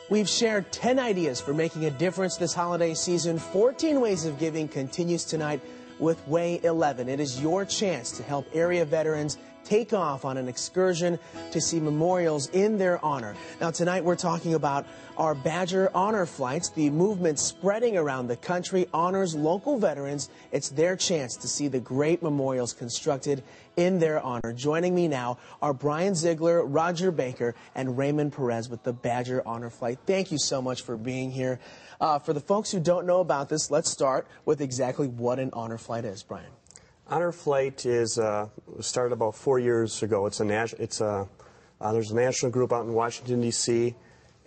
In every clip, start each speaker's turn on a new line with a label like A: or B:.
A: We've shared 10 ideas for making a difference this holiday season. 14 Ways of Giving continues tonight with Way 11. It is your chance to help area veterans take off on an excursion to see memorials in their honor. Now, tonight we're talking about our Badger Honor Flights. The movement spreading around the country honors local veterans. It's their chance to see the great memorials constructed in their honor. Joining me now are Brian Ziegler, Roger Baker, and Raymond Perez with the Badger Honor Flight. Thank you so much for being here. For the folks who don't know about this, let's start with exactly what an honor flight is, Brian.
B: Honor Flight is started about 4 years ago. There's a national group out in Washington, D.C.,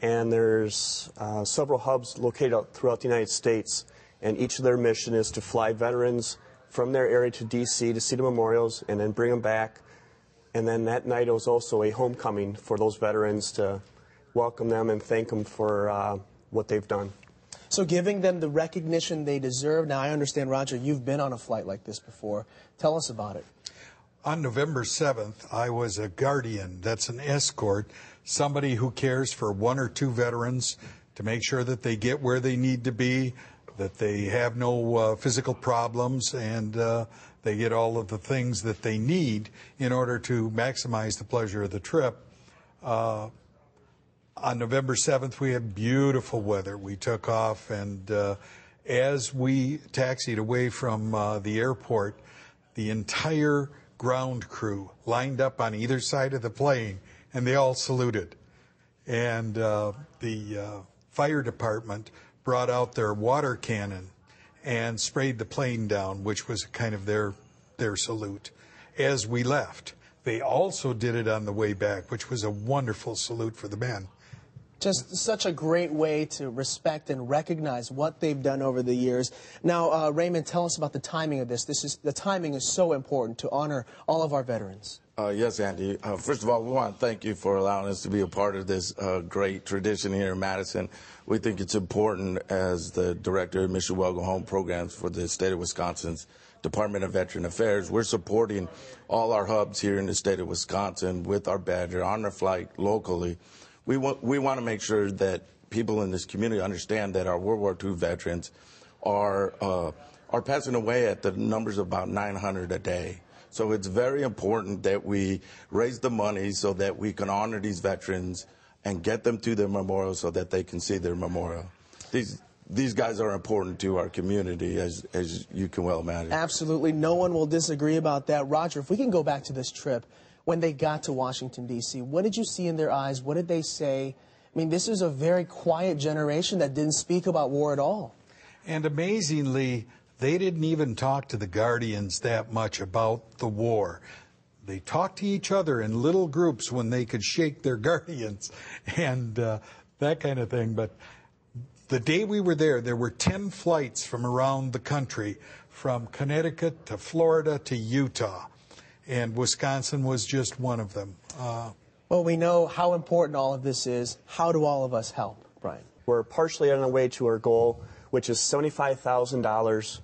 B: and there's several hubs located out throughout the United States, and each of their mission is to fly veterans from their area to D.C. to see the memorials and then bring them back. And then that night it was also a homecoming for those veterans to welcome them and thank them for what they've done.
A: So giving them the recognition they deserve. Now, I understand, Roger, you've been on a flight like this before. Tell us about it.
C: On November 7th, I was a guardian. That's an escort, somebody who cares for one or two veterans to make sure that they get where they need to be, that they have no physical problems, and they get all of the things that they need in order to maximize the pleasure of the trip. On November 7th, we had beautiful weather. We took off, and as we taxied away from the airport, the entire ground crew lined up on either side of the plane, and they all saluted. And the fire department brought out their water cannon and sprayed the plane down, which was kind of their salute. As we left, they also did it on the way back, which was a wonderful salute for the men.
A: Just such a great way to respect and recognize what they've done over the years. Now, Raymond, tell us about the timing of this. The timing is so important to honor all of our veterans.
D: Yes, Andy. First of all, we want to thank you for allowing us to be a part of this great tradition here in Madison. We think it's important as the director of Mission Welcome Home programs for the state of Wisconsin's Department of Veteran Affairs. We're supporting all our hubs here in the state of Wisconsin with our Badger Honor Flight locally. We want to make sure that people in this community understand that our World War II veterans are passing away at the numbers of about 900 a day. So it's very important that we raise the money so that we can honor these veterans and get them to their memorial so that they can see their memorial. These guys are important to our community, as you can well imagine.
A: Absolutely. No one will disagree about that. Roger, if we can go back to this trip, when they got to Washington, D.C., what did you see in their eyes? What did they say? I mean, this is a very quiet generation that didn't speak about war at all.
C: And amazingly, they didn't even talk to the Guardians that much about the war. They talked to each other in little groups when they could shake their Guardians and that kind of thing. But the day we were there were 10 flights from around the country, from Connecticut to Florida to Utah. And Wisconsin was just one of them.
A: Well, we know how important all of this is. How do all of us help, Brian?
B: We're partially on our way to our goal, which is $75,000,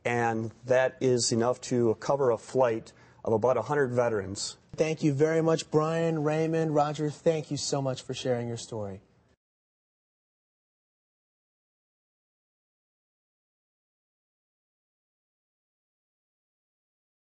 B: and that is enough to cover a flight of about 100 veterans.
A: Thank you very much, Brian, Raymond, Roger. Thank you so much for sharing your story.